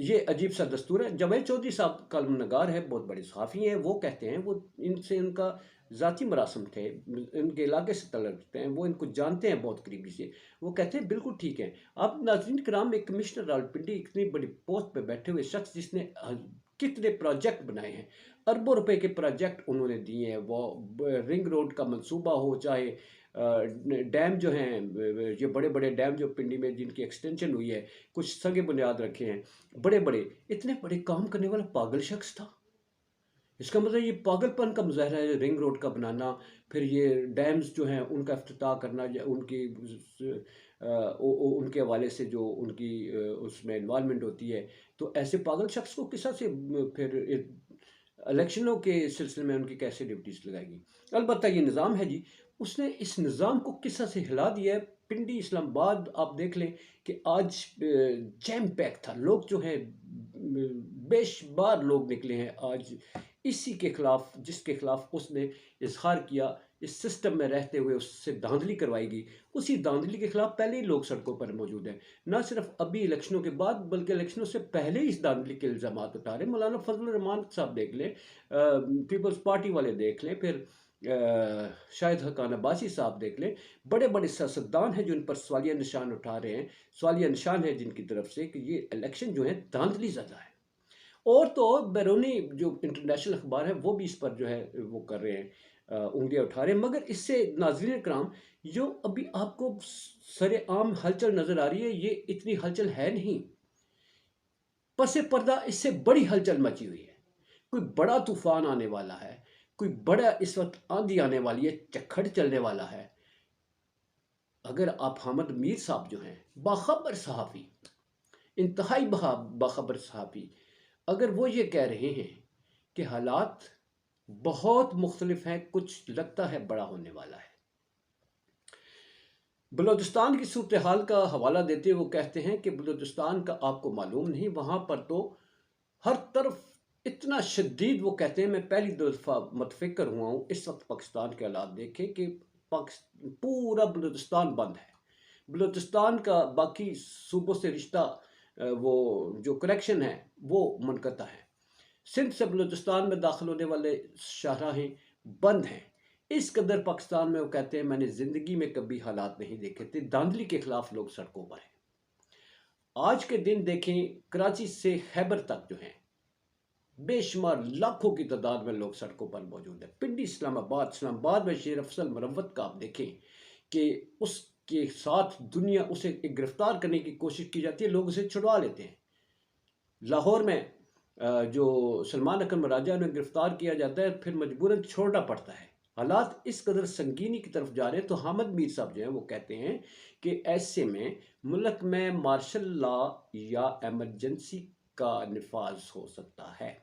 یہ عجیب سا دستور ہے۔ جاوید چودھری صاحب کالم نگار ہے، بہت بڑے صحافی ہیں، وہ کہتے ہیں، وہ ان سے ان کا ذاتی مراسم تھے، ان کے علاقے سے تعلق رکھتے ہیں، وہ ان کو جانتے ہیں بہت قریبی سے، وہ کہتے ہیں بالکل ٹھیک ہے۔ اب ناظرین کرام، ایک کمشنر راولپنڈی اتنی بڑی پوسٹ پہ بیٹھے ہوئے شخص جس نے کتنے پروجیکٹ بنائے ہیں، اربوں روپے کے پروجیکٹ انہوں نے دیے ہیں، وہ رنگ روڈ کا منصوبہ ہو، چاہے ڈیم جو ہیں، یہ بڑے بڑے ڈیم جو پنڈی میں جن کی ایکسٹینشن ہوئی ہے، کچھ سنگ بنیاد رکھے ہیں، بڑے بڑے اتنے بڑے کام کرنے والا پاگل شخص تھا۔ اس کا مطلب یہ پاگل پن کا مظاہرہ ہے، رنگ روڈ کا بنانا، پھر یہ ڈیمز جو ہیں ان کا افتتاح کرنا، ان کی ان کے حوالے سے جو ان کی اس میں انوالومنٹ ہوتی ہے، تو ایسے پاگل شخص کو کس طرح سے پھر الیکشنوں کے سلسلے میں ان کی کیسے ڈیوٹیز لگائے گی؟ البتہ یہ نظام ہے جی، اس نے اس نظام کو کس طرح سے ہلا دیا ہے۔ پنڈی اسلام آباد آپ دیکھ لیں کہ آج جیم پیک تھا، لوگ جو ہیں بے شمار لوگ نکلے ہیں آج اسی کے خلاف، جس کے خلاف اس نے اظہار کیا، اس سسٹم میں رہتے ہوئے اس سے دھاندلی کروائی گئی، اسی دھاندلی کے خلاف پہلے ہی لوگ سڑکوں پر موجود ہیں، نہ صرف ابھی الیکشنوں کے بعد بلکہ الیکشنوں سے پہلے ہی اس دھاندلی کے الزامات اٹھا رہے ہیں۔ مولانا فضل الرحمان صاحب دیکھ لیں، پیپلز پارٹی والے دیکھ لیں، پھر شاہد حقان عباسی صاحب دیکھ لیں، بڑے بڑے سیاستدان ہیں جو ان پر سوالیہ نشان اٹھا رہے ہیں، سوالیہ نشان ہے جن کی طرف سے کہ یہ الیکشن جو ہے دھاندلی زدہ ہے۔ اور تو اور بیرونی جو انٹرنیشنل اخبار ہیں وہ بھی اس پر جو ہے وہ کر رہے ہیں، انگلیاں اٹھا رہے ہیں، مگر اس سے ناظرین اکرام جو ابھی آپ کو سر عام ہلچل نظر آ رہی ہے، یہ اتنی ہلچل ہے نہیں، پس پردہ اس سے بڑی ہلچل مچی ہوئی ہے، کوئی بڑا طوفان آنے والا ہے، کوئی بڑا اس وقت آندھی آنے والی ہے، چکھڑ چلنے والا ہے۔ اگر آپ حامد میر صاحب جو ہیں، باخبر صحافی، انتہائی باخبر صحافی، اگر وہ یہ کہہ رہے ہیں کہ حالات بہت مختلف ہیں، کچھ لگتا ہے بڑا ہونے والا ہے۔ بلوچستان کی صورتحال کا حوالہ دیتے وہ کہتے ہیں کہ بلوچستان کا آپ کو معلوم نہیں، وہاں پر تو ہر طرف اتنا شدید، وہ کہتے ہیں میں پہلی دفعہ متفکر ہوا ہوں اس وقت پاکستان کے حالات دیکھے کہ پورا بلوچستان بند ہے، بلوچستان کا باقی صوبوں سے رشتہ وہ جو کنیکشن ہے وہ منقطع ہے، سندھ سے بلوچستان میں داخل ہونے والے شاہراہیں بند ہیں۔ اس قدر پاکستان میں وہ کہتے ہیں میں نے زندگی میں کبھی حالات نہیں دیکھے تھے، دھاندلی کے خلاف لوگ سڑکوں پر ہیں۔ آج کے دن دیکھیں، کراچی سے خیبر تک جو ہیں بے شمار لاکھوں کی تعداد میں لوگ سڑکوں پر موجود ہیں۔ پنڈی اسلام آباد میں شیر افضل مروت کا آپ دیکھیں کہ اس کے ساتھ دنیا اسے ایک گرفتار کرنے کی کوشش کی جاتی ہے، لوگ اسے چھڑوا لیتے ہیں۔ لاہور میں جو سلمان اکرم راجہ نے گرفتار کیا جاتا ہے، پھر مجبوراً چھوڑنا پڑتا ہے۔ حالات اس قدر سنگینی کی طرف جا رہے ہیں، تو حامد میر صاحب جو ہیں وہ کہتے ہیں کہ ایسے میں ملک میں مارشل لا یا ایمرجنسی کا نفاذ ہو سکتا ہے،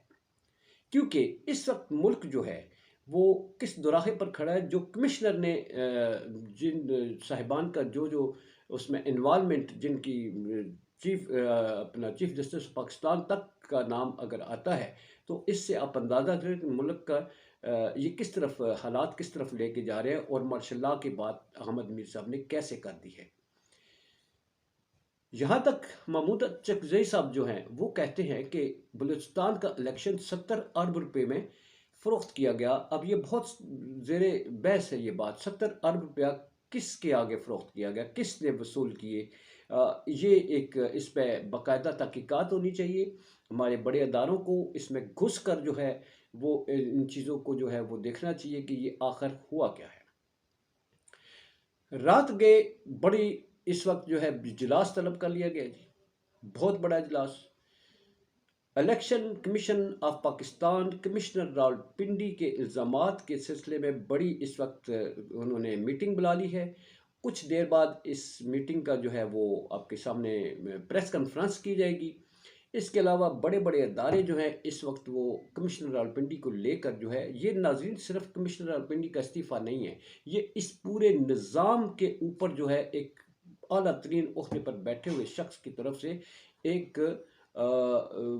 کیونکہ اس وقت ملک جو ہے وہ کس دوراہے پر کھڑا ہے۔ جو کمشنر نے جن صاحبان کا جو اس میں انوالومنٹ، جن کی اپنا چیف جسٹس پاکستان تک کا نام اگر آتا ہے، تو اس سے آپ اندازہ کریں کہ ملک کا یہ کس طرف حالات کس طرف لے کے جا رہے ہیں، اور مارشل لا کی بات احمد میر صاحب نے کیسے کر دی ہے۔ یہاں تک محمود چکزئی صاحب جو ہیں وہ کہتے ہیں کہ بلوچستان کا الیکشن 70 ارب روپے میں فروخت کیا گیا۔ اب یہ بہت زیر بحث ہے یہ بات، 70 ارب روپیہ کس کے آگے فروخت کیا گیا، کس نے وصول کیے، یہ ایک اس پہ باقاعدہ تحقیقات ہونی چاہیے۔ ہمارے بڑے اداروں کو اس میں گھس کر جو ہے وہ ان چیزوں کو جو ہے وہ دیکھنا چاہیے کہ یہ آخر ہوا کیا ہے۔ رات گئے بڑی اس وقت جو ہے اجلاس طلب کر لیا گیا جی، بہت بڑا اجلاس۔ Election commission of Pakistan commissioner Rawalpindi کے الزامات کے سلسلے میں بڑی اس وقت انہوں نے میٹنگ بلا لی ہے۔ کچھ دیر بعد اس میٹنگ کا جو ہے وہ آپ کے سامنے پریس کانفرنس کی جائے گی۔ اس کے علاوہ بڑے بڑے ادارے جو ہیں اس وقت وہ کمشنر راولپنڈی کو لے کر جو ہے، یہ ناظرین صرف کمشنر راولپنڈی کا استعفیٰ نہیں ہے، یہ اس پورے نظام کے اوپر جو ہے ایک اعلیٰ ترین عہدے پر بیٹھے ہوئے شخص کی طرف سے ایک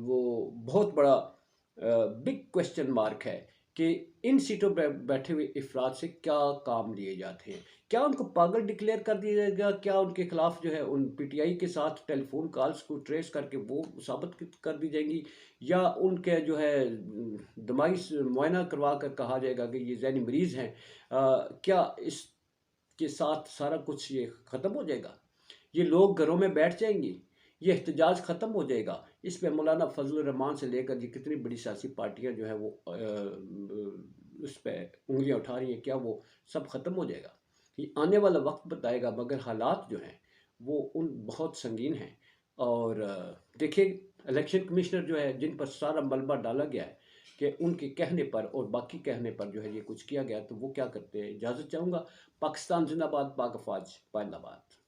وہ بہت بڑا بگ کوشچن مارک ہے کہ ان سیٹوں پہ بیٹھے ہوئے افراد سے کیا کام لیے جاتے ہیں؟ کیا ان کو پاگل ڈکلیئر کر دیا جائے گا؟ کیا ان کے خلاف جو ہے ان پی ٹی آئی کے ساتھ ٹیلی فون کالز کو ٹریس کر کے وہ ثابت کر دی جائیں گی؟ یا ان کے جو ہے دماغی معائنہ کروا کر کہا جائے گا کہ یہ ذہنی مریض ہیں؟ کیا اس کے ساتھ سارا کچھ یہ ختم ہو جائے گا؟ یہ لوگ گھروں میں بیٹھ جائیں گے؟ یہ احتجاج ختم ہو جائے گا؟ اس پہ مولانا فضل الرحمان سے لے کر یہ کتنی بڑی سیاسی پارٹیاں جو ہے وہ اس پہ انگلیاں اٹھا رہی ہیں، کیا وہ سب ختم ہو جائے گا؟ یہ آنے والا وقت بتائے گا، مگر حالات جو ہیں وہ ان بہت سنگین ہیں۔ اور دیکھیں الیکشن کمشنر جو ہے جن پر سارا ملبہ ڈالا گیا ہے کہ ان کے کہنے پر اور باقی کہنے پر جو ہے یہ کچھ کیا گیا، تو وہ کیا کرتے ہیں؟ اجازت چاہوں گا۔ پاکستان زندہ باد، پاک افواج پائندہ باد۔